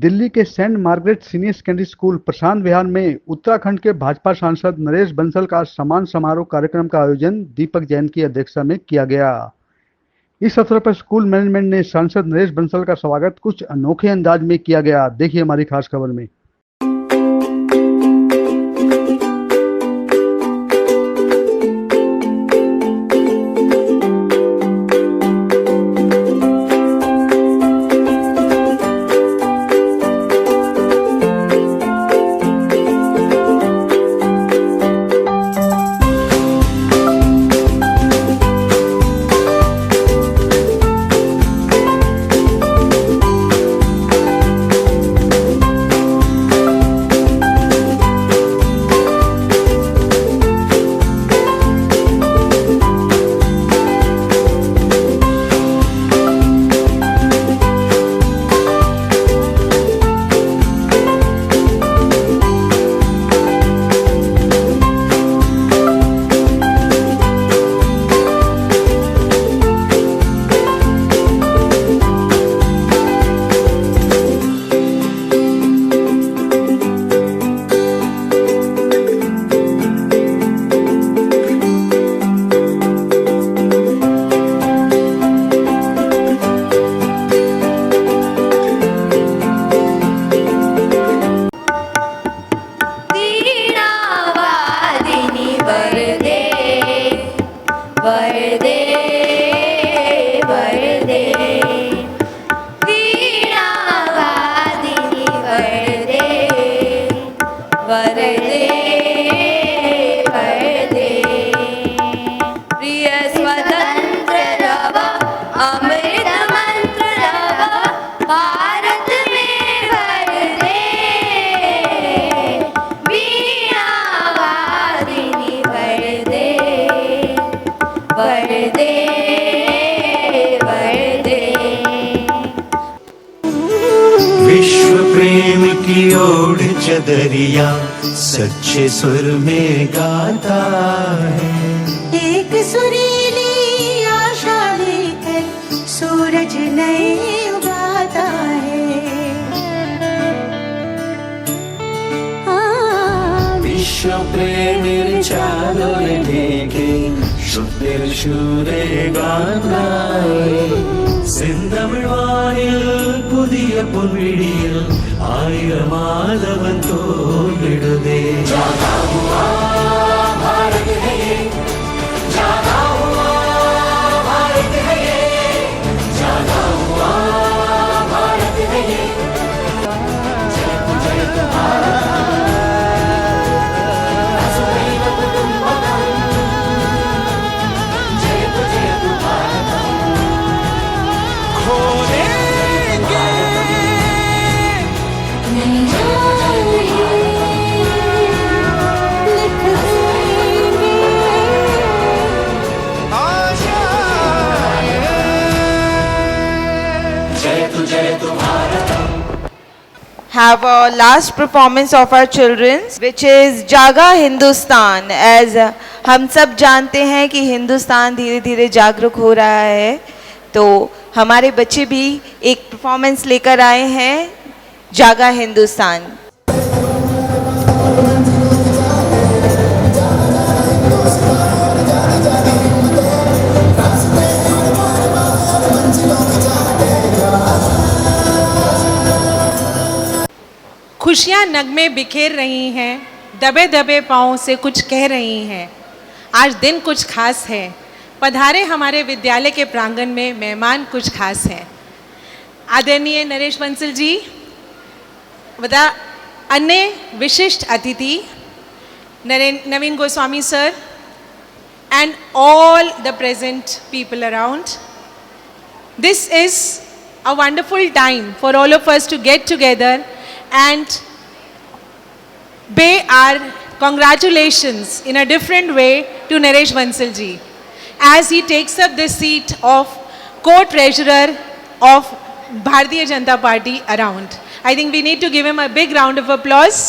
दिल्ली के saint Margaret senior secondary school Prashant Vihar में उत्तराखंड के भाजपा सांसद नरेश बंसल का सम्मान समारोह कार्यक्रम का आयोजन दीपक जैन की अध्यक्षता में किया गया। इस अवसर पर स्कूल मैनेजमेंट ने सांसद नरेश बंसल का स्वागत कुछ अनोखे अंदाज में किया गया। देखिए हमारी खास खबर में। विश्व प्रेम की ओढ़ चदरिया सच्चे सुर में गाता है। एक सुरीली आशा लेकर सूरज नए उगाता है। विश्व प्रेम चादर ढेके शुद्ध शूरे गाता है। செந்தமிழ்வானில் புதிய பொன்விடியில் ஆயிரமாதவன் தோன்றிடுதே। Have a last performance of our children's, which is जागा हिंदुस्तान। As हम सब जानते हैं कि हिंदुस्तान धीरे धीरे जागरूक हो रहा है, तो हमारे बच्चे भी एक परफॉर्मेंस लेकर आए हैं, जागा हिंदुस्तान। खुशियाँ नगमे बिखेर रही हैं, दबे दबे पाँव से कुछ कह रही हैं। आज दिन कुछ खास है, पधारे हमारे विद्यालय के प्रांगण में मेहमान कुछ खास हैं। आदरणीय नरेश बंसल जी तथा अन्य विशिष्ट अतिथि Naveen Goswami sir and all the present people around. This is a wonderful time for all of us to get together and pay our congratulations in a different way to Naresh Bansal ji as he takes up the seat of co-treasurer of Bharatiya Janata Party around. I think we need to give him a big round of applause.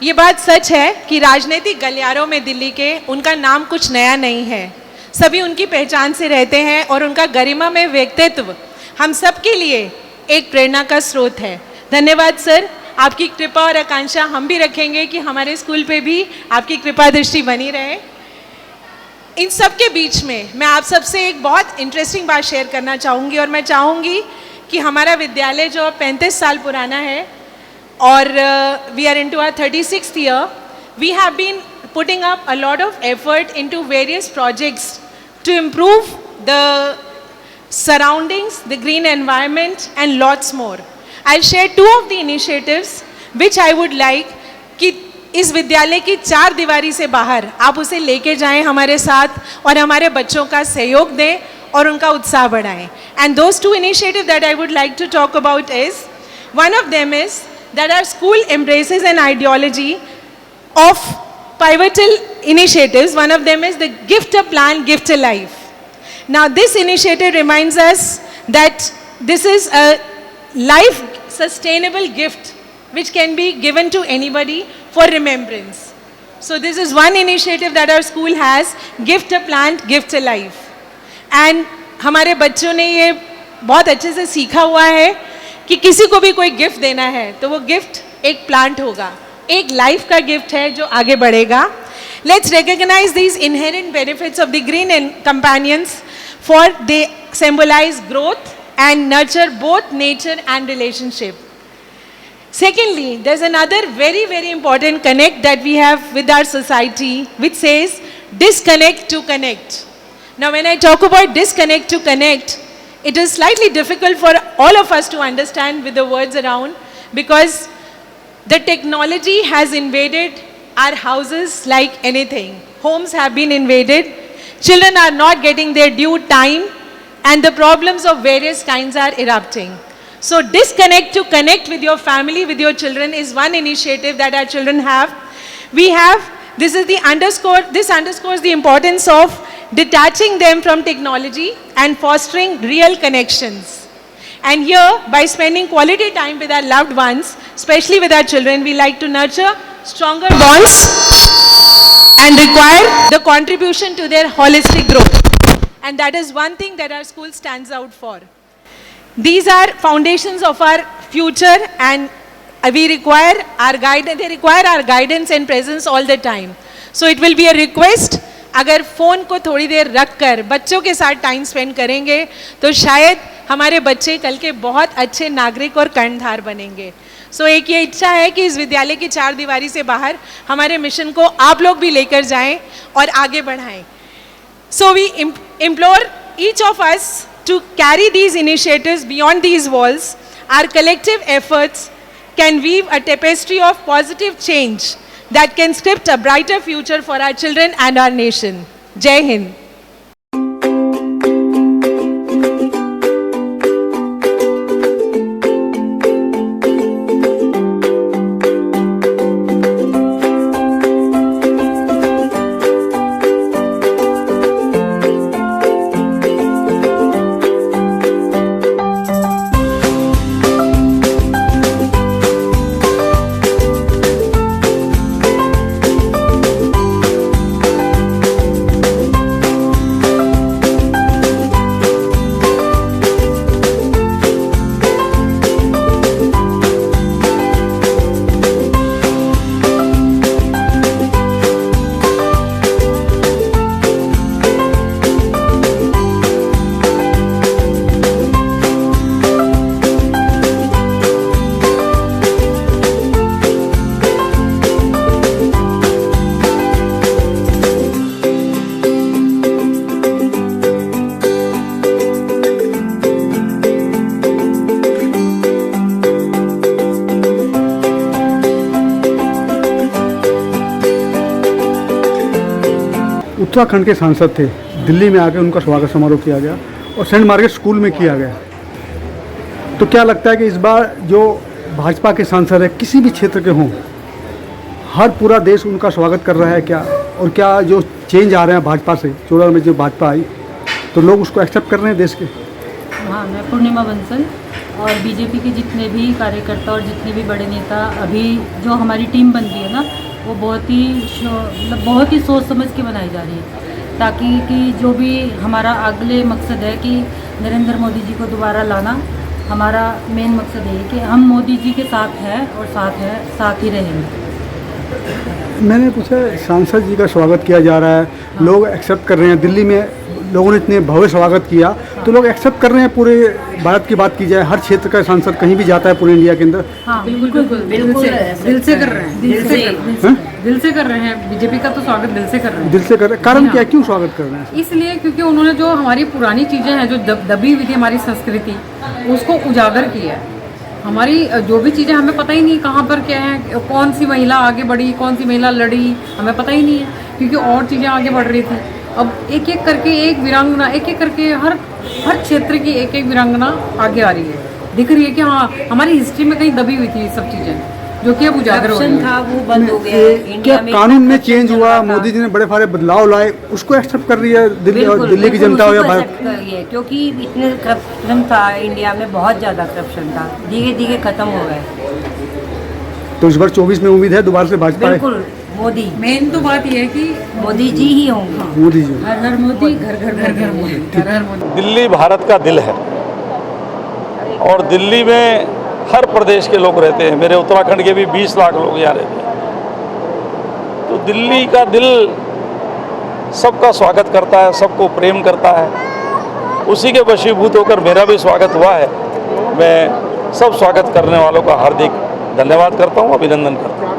ये बात सच है कि राजनीतिक गलियारों में दिल्ली के उनका नाम कुछ नया नहीं है। सभी उनकी पहचान से रहते हैं और उनका गरिमा में व्यक्तित्व हम सबके लिए एक प्रेरणा का स्रोत है। धन्यवाद सर, आपकी कृपा और आकांक्षा हम भी रखेंगे कि हमारे स्कूल पे भी आपकी कृपा दृष्टि बनी रहे। इन सब के बीच में मैं आप सबसे एक बहुत इंटरेस्टिंग बात शेयर करना चाहूँगी, और मैं चाहूँगी कि हमारा विद्यालय जो 35 साल पुराना है और we are into our 36th year, we have been putting up a lot of effort into various projects to improve the surroundings, the green environment and lots more. I'll share two of the initiatives which I would like कि इस विद्यालय की चार दीवारी से बाहर आप उसे लेके जाएं हमारे साथ और हमारे बच्चों का सहयोग दें और उनका उत्साह बढ़ाएं. And those two initiatives that I would like to talk about is, one of them is that our school embraces an ideology of pivotal initiatives. One of them is the Gift a Plan, Gift a Life. Now this initiative reminds us that this is a life sustainable gift which can be given to anybody for remembrance. So this is one initiative that our school has, Gift a Plant, Gift a Life. And हमारे बच्चों ने ये बहुत अच्छे से सीखा हुआ है कि किसी को भी कोई गिफ्ट देना है तो वो गिफ्ट एक प्लांट होगा, एक लाइफ का गिफ्ट है जो आगे बढ़ेगा. Let's recognize these inherent benefits of the green companions, for they symbolize growth and nurture both nature and relationship. Secondly, there's another very, very important connect that we have with our society, which says disconnect to connect. Now, when I talk about disconnect to connect, it is slightly difficult for all of us to understand with the words around, because the technology has invaded our houses like anything. Homes have been invaded. Children are not getting their due time, and the problems of various kinds are erupting. So disconnect to connect with your family, with your children, is one initiative that our children have. We have, this underscores the importance of detaching them from technology and fostering real connections. And here, by spending quality time with our loved ones, especially with our children, we like to nurture stronger bonds and require the contribution to their holistic growth. And that is one thing that our school stands out for. These are foundations of our future, and we require our guidance. They require our guidance and presence all the time. So it will be a request, अगर phone को थोड़ी देर रख कर बच्चों के साथ time spend करेंगे तो शायद हमारे बच्चे कल के बहुत अच्छे नागरिक और कर्णधार बनेंगे. सो एक ये इच्छा है कि इस विद्यालय की चार दीवारी से बाहर हमारे मिशन को आप लोग भी लेकर जाएं और आगे बढ़ाएं. So we implore each of us to carry these initiatives beyond these walls. Our collective efforts can weave a tapestry of positive change that can script a brighter future for our children and our nation. Jai Hind. Uttarakhand के सांसद थे, दिल्ली में आकर उनका स्वागत समारोह किया गया और सेंट मार्गरेट स्कूल में किया गया. तो क्या लगता है कि इस बार जो भाजपा के सांसद है किसी भी क्षेत्र के हों, हर पूरा देश उनका स्वागत कर रहा है क्या? और क्या जो चेंज आ रहे हैं भाजपा से, 14 में जो भाजपा आई तो लोग उसको एक्सेप्ट कर रहे हैं देश के? हाँ, मैं पूर्णिमा बंसल और बीजेपी के जितने भी कार्यकर्ता और जितने भी बड़े नेता, अभी जो हमारी टीम बनती है ना, वो बहुत ही सोच समझ के बनाई जा रही है, ताकि कि जो भी हमारा अगले मकसद है कि नरेंद्र मोदी जी को दोबारा लाना हमारा मेन मकसद है कि हम मोदी जी के साथ हैं और साथ ही रहेंगे। मैंने पूछा, सांसद जी का स्वागत किया जा रहा है, लोग एक्सेप्ट कर रहे हैं, दिल्ली में लोगों ने इतने भव्य स्वागत किया तो लोग एक्सेप्ट कर रहे हैं। पूरे भारत की बात की जाए, हर क्षेत्र का सांसद कहीं भी जाता है पूरे इंडिया के अंदर। हाँ बिल्कुल दिल से कर रहे हैं, दिल से कर रहे हैं। बीजेपी का तो स्वागत दिल से कर रहे हैं। दिल से कर रहे हैं, कारण क्या, क्यों स्वागत कर रहे हैं? इसलिए क्योंकि उन्होंने जो हमारी पुरानी चीज़ें हैं, जो दबी हुई थी हमारी संस्कृति, उसको उजागर किया है। हमारी जो भी चीज़ें हमें पता ही नहीं कहाँ पर क्या है, कौन सी महिला आगे बढ़ी, कौन सी महिला लड़ी, हमें पता ही नहीं है, क्योंकि और चीज़ें आगे बढ़ रही थी। अब एक एक करके एक वीरांगना, एक एक करके हर क्षेत्र की एक एक वीरांगना आगे आ रही है। दिख रही है कि हाँ हमारी हिस्ट्री में कहीं दबी हुई थी ये सब चीज़ें, जो कि अब उजागर हो रही था, वो बंद हो गया है। क्या कानून में चेंज हुआ, मोदी जी ने बड़े सारे बदलाव लाए, उसको एक्सेप्ट कर रही है दिल्ली की जनता हो या भारत? क्योंकि इतने करप्शन था इंडिया में, बहुत ज़्यादा करप्शन था, धीरे धीरे खत्म हो गए। तो इस बार 24 में उम्मीद है दोबारा से भाजपा? बिल्कुल मोदी। मेन तो बात यह है कि मोदी जी ही होंगे। मोदी जी, हर हर मोदी, घर घर घर घर मोदी, हर हर मोदी। दिल्ली भारत का दिल है और दिल्ली में हर प्रदेश के लोग रहते हैं। मेरे उत्तराखंड के भी 20 लाख लोग यहाँ रहते हैं। तो दिल्ली का दिल सबका स्वागत करता है, सबको प्रेम करता है। उसी के वशीभूत होकर मेरा भी स्वागत हुआ है। मैं सब स्वागत करने वालों का हार्दिक धन्यवाद करता हूँ, अभिनंदन करता हूँ।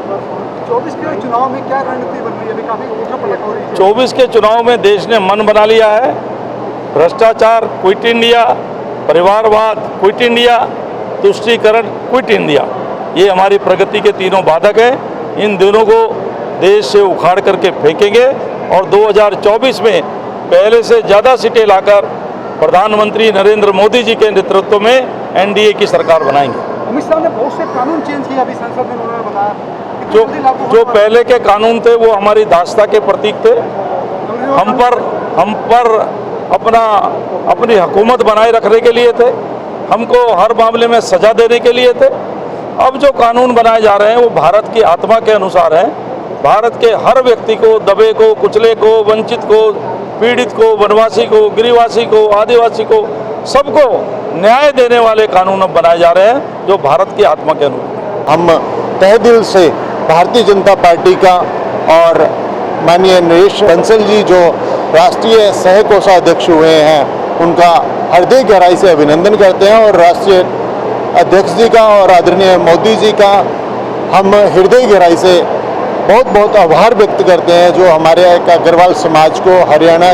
24 के चुनाव में क्या रणनीति बन रही है? अभी काफी उठापटक हो रही है। 24 के चुनाव में देश ने मन बना लिया है। भ्रष्टाचार क्विट इंडिया, परिवारवाद क्विट इंडिया, तुष्टीकरण क्विट इंडिया, ये हमारी प्रगति के तीनों बाधक हैं। इन दोनों को देश से उखाड़ करके फेंकेंगे और 2024 में पहले से ज़्यादा सीटें लाकर प्रधानमंत्री नरेंद्र मोदी जी के नेतृत्व में एनडीए की सरकार बनाएंगे। अमित शाह ने बहुत से कानून चेंज किए, अभी संसद में उन्होंने बताया। जो पहले के कानून थे वो हमारी दासता के प्रतीक थे। हम पर अपनी हुकूमत बनाए रखने के लिए थे, हमको हर मामले में सजा देने के लिए थे। अब जो कानून बनाए जा रहे हैं वो भारत की आत्मा के अनुसार हैं। भारत के हर व्यक्ति को, दबे को, कुचले को, वंचित को, पीड़ित को, वनवासी को, गिरिवासी को, आदिवासी को, सबको न्याय देने वाले कानून अब बनाए जा रहे हैं जो भारत की आत्मा के अनुसार। हम तहे दिल से भारतीय जनता पार्टी का और माननीय नरेश बंसल जी जो राष्ट्रीय सह कोषाध्यक्ष हुए हैं उनका हृदय गहराई से अभिनंदन करते हैं और राष्ट्रीय अध्यक्ष जी का और आदरणीय मोदी जी का हम हृदय गहराई से बहुत बहुत आभार व्यक्त करते हैं, जो हमारे एक अग्रवाल समाज को हरियाणा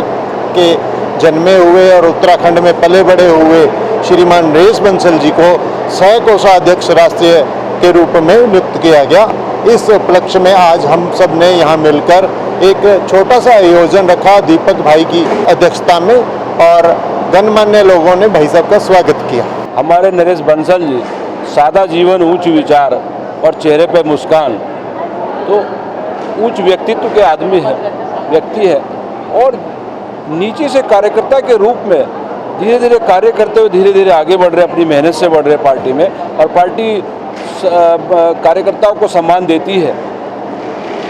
के जन्मे हुए और उत्तराखंड में पले बड़े हुए श्रीमान नरेश बंसल जी को सह कोषाध्यक्ष राष्ट्रीय के रूप में नियुक्त किया गया। इस उपलक्ष्य में आज हम सब ने यहाँ मिलकर एक छोटा सा आयोजन रखा दीपक भाई की अध्यक्षता में और गणमान्य लोगों ने भाई साहब का स्वागत किया। हमारे नरेश बंसल जी सादा जीवन, उच्च विचार और चेहरे पे मुस्कान, तो उच्च व्यक्तित्व के व्यक्ति है और नीचे से कार्यकर्ता के रूप में धीरे धीरे कार्य करते हुए धीरे धीरे आगे बढ़ रहे, अपनी मेहनत से बढ़ रहे पार्टी में, और पार्टी कार्यकर्ताओं को सम्मान देती है।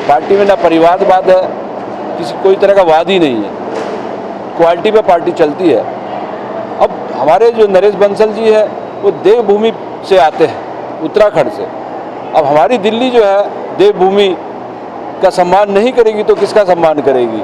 पार्टी में ना परिवारवाद है, कोई तरह का वाद ही नहीं है, क्वालिटी पे पार्टी चलती है। अब हमारे जो नरेश बंसल जी है वो देवभूमि से आते हैं, उत्तराखंड से। अब हमारी दिल्ली जो है देवभूमि का सम्मान नहीं करेगी तो किसका सम्मान करेगी?